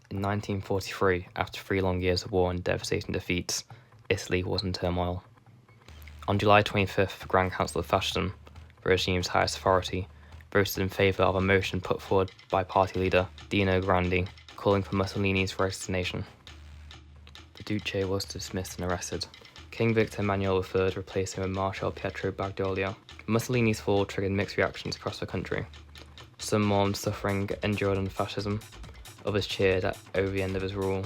In 1943, after 3 long years of war and devastating defeats, Italy was in turmoil. On July 25th, the Grand Council of Fascism, the regime's highest authority, voted in favour of a motion put forward by party leader Dino Grandi, calling for Mussolini's resignation. The Duce was dismissed and arrested. King Victor Emmanuel III replaced him with Marshal Pietro Badoglio. Mussolini's fall triggered mixed reactions across the country. Some mourned suffering endured under fascism, others cheered over the end of his rule.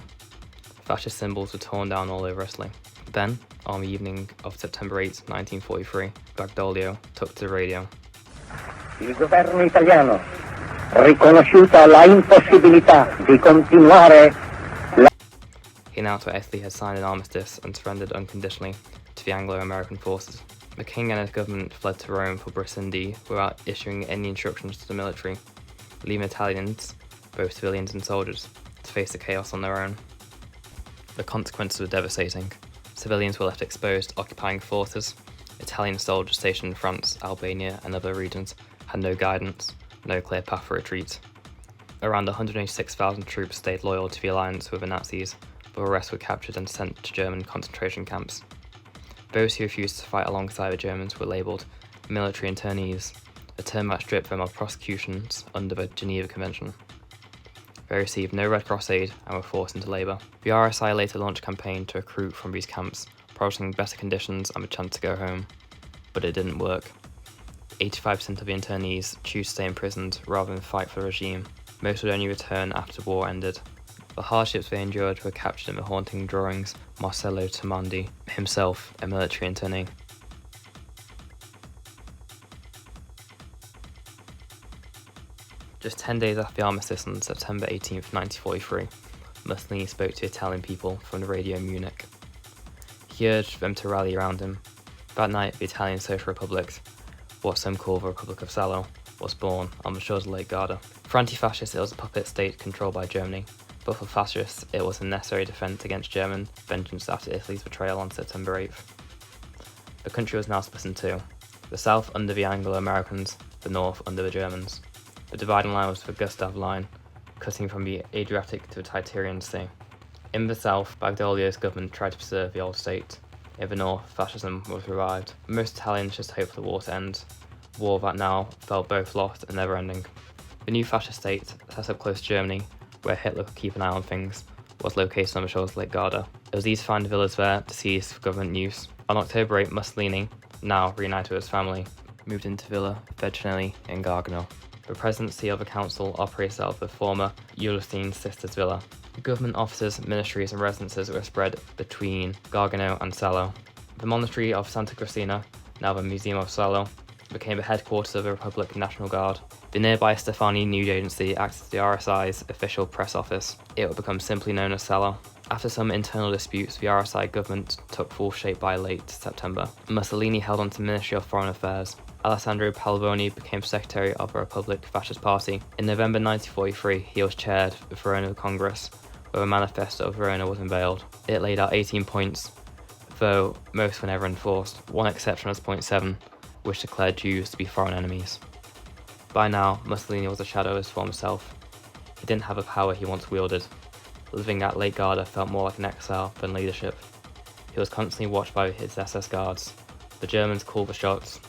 Fascist symbols were torn down all over Italy. Then, on the evening of September 8, 1943, Badoglio took to the radio. Il governo italiano, riconosciuta la impossibilità di continuare la... He announced that Italy had signed an armistice and surrendered unconditionally to the Anglo-American forces. The king and his government fled to Rome for Brindisi without issuing any instructions to the military, leaving Italians, both civilians and soldiers, to face the chaos on their own. The consequences were devastating. Civilians were left exposed to occupying forces. Italian soldiers stationed in France, Albania and other regions had no guidance, no clear path for retreat. Around 186,000 troops stayed loyal to the alliance with the Nazis, but the rest were captured and sent to German concentration camps. Those who refused to fight alongside the Germans were labelled military internees, a term that stripped them of prosecutions under the Geneva Convention. They received no Red Cross aid and were forced into labour. The RSI later launched a campaign to recruit from these camps, promising better conditions and a chance to go home. But it didn't work. 85% of the internees choose to stay imprisoned rather than fight for the regime. Most would only return after the war ended. The hardships they endured were captured in the haunting drawings of Marcello Tomandi, himself a military internee. Just 10 days after the armistice on September 18, 1943, Mussolini spoke to Italian people from the radio in Munich. He urged them to rally around him. That night, the Italian Social Republic, what some call the Republic of Salò, was born on the shores of Lake Garda. For anti-fascists, it was a puppet state controlled by Germany, but for fascists, it was a necessary defence against German vengeance after Italy's betrayal on September 8th. The country was now split in two, the south under the Anglo-Americans, the north under the Germans. The dividing line was the Gustav Line, cutting from the Adriatic to the Tyrrhenian Sea. In the south, Badoglio's government tried to preserve the old state. In the north, fascism was revived. Most Italians just hoped for the war to end, a war that now felt both lost and never-ending. The new fascist state, set up close to Germany, where Hitler could keep an eye on things, was located on the shores of Lake Garda. It was easy to find villas there to seize for government use. On October 8, Mussolini, now reunited with his family, moved into Villa Vercinelli in Gargano. The presidency of the council operates out of the former Ulstein Sisters Villa. Government offices, ministries and residences were spread between Gargano and Salò. The monastery of Santa Cristina, now the Museum of Salò, became the headquarters of the Republic National Guard. The nearby Stefani News Agency acted as the RSI's official press office. It would become simply known as Salò. After some internal disputes, the RSI government took full shape by late September. Mussolini held on to the Ministry of Foreign Affairs. Alessandro Palvoni became secretary of the Republic Fascist Party. In November 1943, he was chaired the Verona Congress, where the Manifesto of Verona was unveiled. It laid out 18 points, though most were never enforced. One exception was point 7, which declared Jews to be foreign enemies. By now, Mussolini was a shadow of his former self. He didn't have the power he once wielded. Living at Lake Garda felt more like an exile than leadership. He was constantly watched by his SS guards. The Germans called the shots.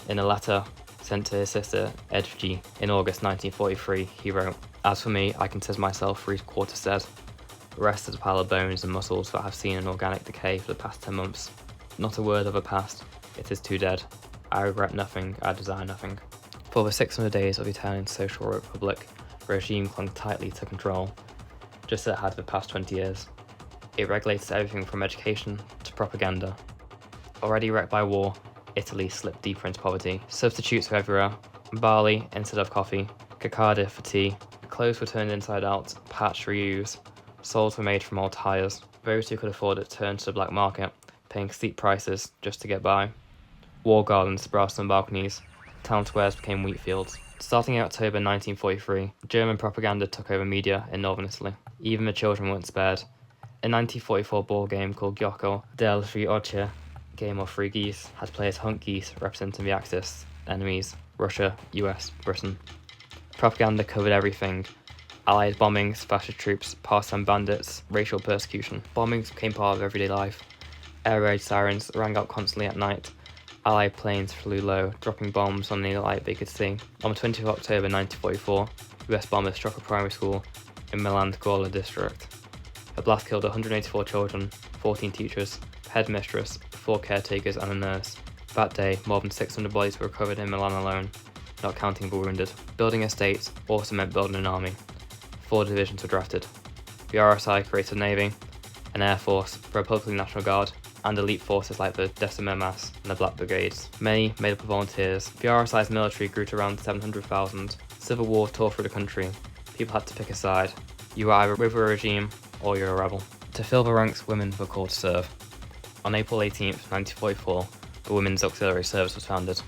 In a letter sent to his sister Edgy in August 1943, he wrote, "As for me, I consider myself 3/4 dead. The rest is a pile of bones and muscles that have seen an organic decay for the past 10 months. Not a word of the past. It is too dead. I regret nothing. I desire nothing." For the 600 days of the Italian Social Republic, the regime clung tightly to control, just as it had for the past 20 years. It regulated everything from education to propaganda. Already wrecked by war, Italy slipped deeper into poverty. Substitutes were everywhere. Barley instead of coffee, cicada for tea. Clothes were turned inside out, patched reused. Soles were made from old tyres. Those who could afford it turned to the black market, paying steep prices just to get by. War gardens sprouted on balconies. Town squares became wheat fields. Starting in October 1943, German propaganda took over media in northern Italy. Even the children weren't spared. A 1944 board game called Gioco del Riorce, Game of Free Geese, had players hunt geese representing the Axis enemies, Russia, US, Britain. Propaganda covered everything, Allied bombings, fascist troops, partisan bandits, racial persecution. Bombings became part of everyday life. Air raid sirens rang out constantly at night. Allied planes flew low, dropping bombs on any light they could see. On the 20th of October 1944, US bombers struck a primary school in Milan's Gola district. The blast killed 184 children, 14 teachers, headmistress, 4 caretakers and a nurse. That day, more than 600 bodies were recovered in Milan alone, not counting the wounded. Building a state also meant building an army. 4 divisions were drafted. The RSI created a navy, an air force, the Republican National Guard, and elite forces like the Decima Mass and the Black Brigades, many made up of volunteers. The RSI's military grew to around 700,000. Civil war tore through the country. People had to pick a side. You were either with a regime or you're a rebel. To fill the ranks, women were called to serve. On April 18th, 1944, the Women's Auxiliary Service was founded.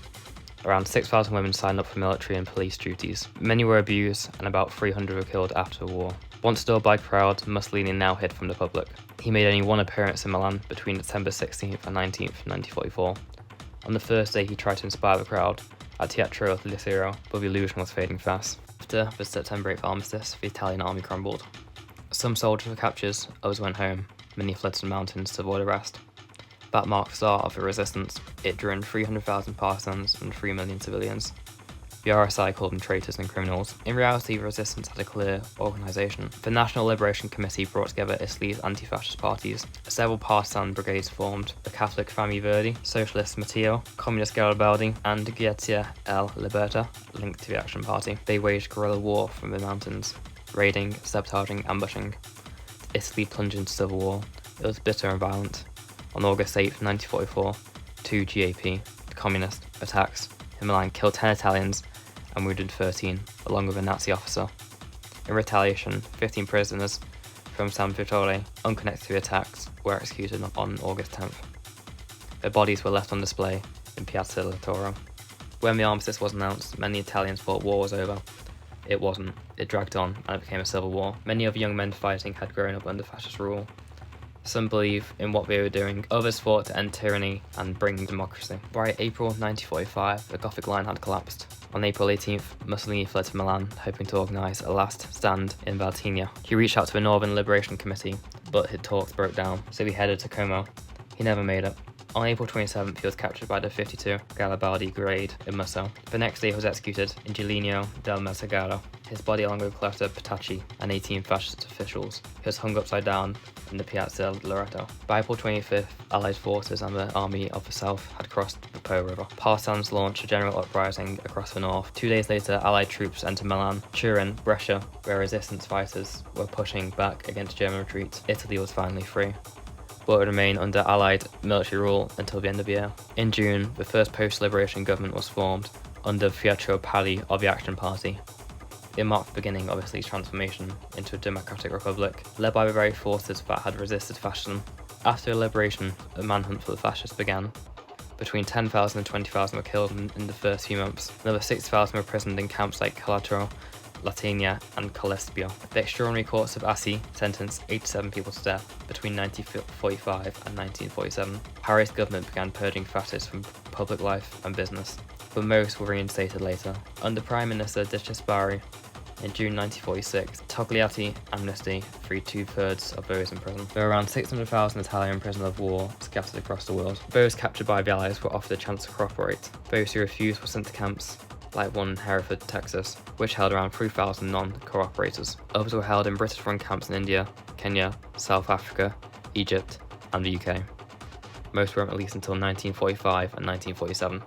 Around 6,000 women signed up for military and police duties. Many were abused, and about 300 were killed after the war. Once adored by the crowd, Mussolini now hid from the public. He made only one appearance in Milan between December 16th and 19th, 1944. On the first day, he tried to inspire the crowd at Teatro Liceo, but the illusion was fading fast. After the September 8th armistice, the Italian army crumbled. Some soldiers were captured, others went home. Many fled to the mountains to avoid arrest. That marked the start of the resistance. It drew in 300,000 partisans and 3 million civilians. The RSI called them traitors and criminals. In reality, the resistance had a clear organisation. The National Liberation Committee brought together Italy's anti-fascist parties. Several partisan brigades formed: the Catholic Fammi Verdi, Socialist Matteo, Communist Garibaldi, and Gaetia El Liberta, linked to the Action Party. They waged guerrilla war from the mountains, raiding, sabotaging, ambushing. Italy plunged into civil war. It was bitter and violent. On August 8, 1944, 2 GAP, the communist, attacks in Milan killed 10 Italians and wounded 13, along with a Nazi officer. In retaliation, 15 prisoners from San Vittore, unconnected to the attacks, were executed on August 10th. Their bodies were left on display in Piazza del Toro. When the armistice was announced, many Italians thought war was over. It wasn't. It dragged on, and it became a civil war. Many of the young men fighting had grown up under fascist rule. Some believed in what they were doing, others fought to end tyranny and bring democracy. By April 1945, the Gothic line had collapsed. On April 18th, Mussolini fled to Milan, hoping to organise a last stand in Valtigna. He reached out to the Northern Liberation Committee, but his talks broke down, so he headed to Como. He never made it. On April 27th, he was captured by the 52 Garibaldi Brigade in Musso. The next day, he was executed in Giuliano del Messaggaro. His body, along with Cleta Petacci and 18 fascist officials, he was hung upside down in the Piazza del Loreto. By April 25th, Allied forces and the Army of the South had crossed the Po River. Partisans launched a general uprising across the north. 2 days later, Allied troops entered Milan, Turin, Brescia, where resistance fighters were pushing back against German retreats. Italy was finally free, but would remain under Allied military rule until the end of the year. In June, the first post-liberation government was formed under Pietro Palli of the Action Party. It marked the beginning of Italy's transformation into a democratic republic, led by the very forces that had resisted fascism. After the liberation, a manhunt for the fascists began. Between 10,000 and 20,000 were killed in the first few months. Another 6,000 were imprisoned in camps like Calatro, Latina, and Colespio. The extraordinary courts of Assi sentenced 87 people to death between 1945 and 1947. Paris government began purging fascists from public life and business, but most were reinstated later. Under Prime Minister De Cespari, in June 1946, Togliatti amnesty freed 2/3 of those in prison. There were around 600,000 Italian prisoners of war scattered across the world. Those captured by the Allies were offered a chance to cooperate. Those who refused were sent to camps, like one in Hereford, Texas, which held around 3,000 non-cooperators. Others were held in British-run camps in India, Kenya, South Africa, Egypt, and the UK. Most weren't released until 1945 and 1947.